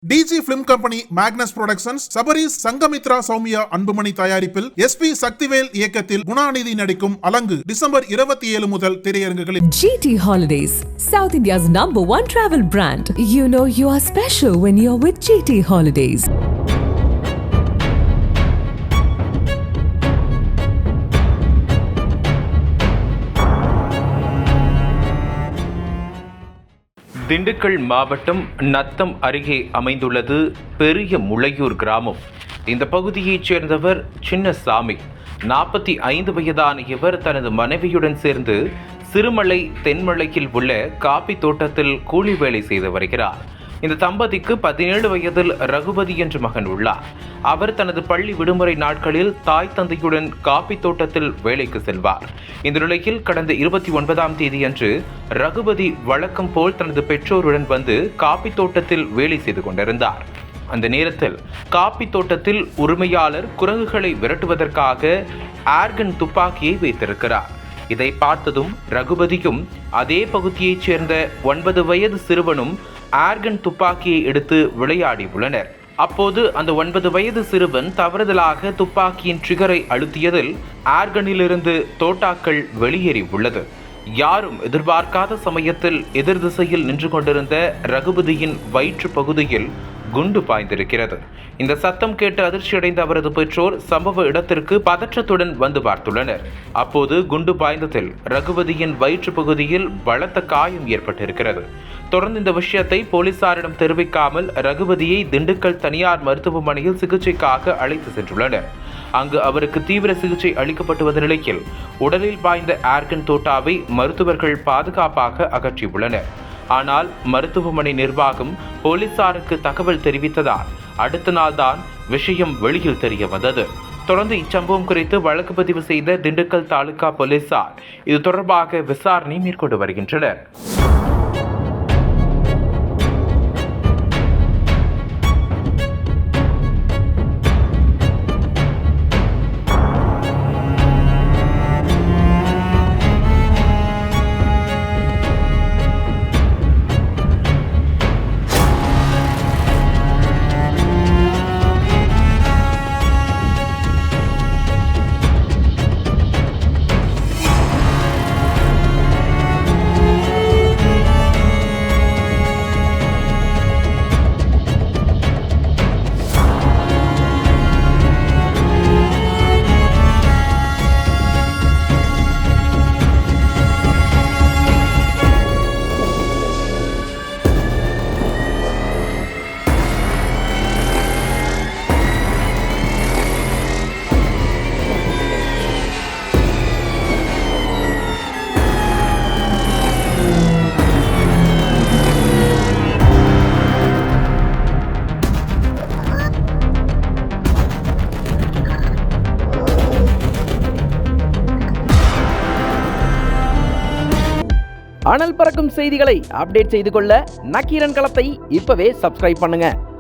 டிஜி film company, Magnus productions, Sabaris Sangamithra Soumya Anbumani தயாரிப்பில் SP Sakthivel இயக்கத்தில் குணாநிதி நடிக்கும் அலங்கு டிசம்பர் 27 முதல் திரையரங்குகளில். GT Holidays, South India's #1 travel brand. You know you are special when you're with GT Holidays. Dindigul மாவட்டம் நத்தம் அருகே அமைந்துள்ளது பெரிய முளையூர் கிராமம். இந்த பகுதியைச் சேர்ந்தவர் சின்னசாமி. 45 வயதான இவர் தனது மனைவியுடன் சேர்ந்து சிறுமலை தென்மலையில் உள்ள காபி தோட்டத்தில் கூலி வேலை செய்து வருகிறார். இந்த தம்பதிக்கு 17 வயதில் ரகுபதி என்ற மகன் உள்ளார். அவர் தனது பள்ளி விடுமுறை நாட்களில் தாய் தந்தையுடன் காபி தோட்டத்தில் வேலைக்கு செல்வார். இந்த நிலையில் கடந்த 29ஆம் தேதியன்று ரகுபதி வழக்கம் போல் தனது பெற்றோருடன் வந்து காபி தோட்டத்தில் வேலை செய்து கொண்டிருந்தார். அந்த நேரத்தில் காபி தோட்டத்தில் உரிமையாளர் குரங்குகளை விரட்டுவதற்காக ஏர்கன் துப்பாக்கியை வைத்திருக்கிறார். இதை பார்த்ததும் ரகுபதியும் அதே பகுதியைச் சேர்ந்த 9 வயது சிறுவனும் ஏர்கன் துப்பாக்கியை எடுத்து விளையாடி உள்ளனர். அப்போது அந்த 9 வயது சிறுவன் தவறுதலாக துப்பாக்கியின் ட்ரிகரை அழுத்தியதில் ஏர்கனிலிருந்து தோட்டாக்கள் வெளியேறி உள்ளது. யாரும் எதிர்பார்க்காத சமயத்தில் எதிர் திசையில் நின்று கொண்டிருந்த ரகுபதியின் வயிற்று பகுதியில் குண்டு பாய்ந்திருக்கிறது. இந்த சத்தம் கேட்டு அதிர்ச்சியடைந்த அவரது பெற்றோர் சம்பவ இடத்திற்கு பதற்றத்துடன் வந்து பார்த்துள்ளனர். அப்போது குண்டு பாய்ந்ததில் ரகுபதியின் வயிற்று பகுதியில் பலத்த காயம் ஏற்பட்டிருக்கிறது. தொடர்ந்து இந்த விஷயத்தை போலீசாரிடம் தெரிவிக்காமல் ரகுபதியை திண்டுக்கல் தனியார் மருத்துவமனையில் சிகிச்சைக்காக அழைத்து சென்றுள்ளனர். அங்கு அவருக்கு தீவிர சிகிச்சை அளிக்கப்பட்டு வந்த நிலையில் உடலில் பாய்ந்த ஏர்கன் தோட்டாவை மருத்துவர்கள் பாதுகாப்பாக அகற்றியுள்ளனர். ஆனால் மருத்துவமனை நிர்வாகம் போலீசாருக்கு தகவல் தெரிவித்ததால் அடுத்த நாள்தான் விஷயம் வெளியில் தெரிய வந்தது. தொடர்ந்து இச்சம்பவம் குறித்து வழக்கு பதிவு செய்த திண்டுக்கல் தாலுகா போலீசார் இது தொடர்பாக விசாரணை மேற்கொண்டு வருகின்றனர். அனல் பறக்கும் செய்திகளை அப்டேட் செய்து கொள்ள நக்கீரன் களத்தை இப்பவே சப்ஸ்கிரைப் பண்ணுங்க.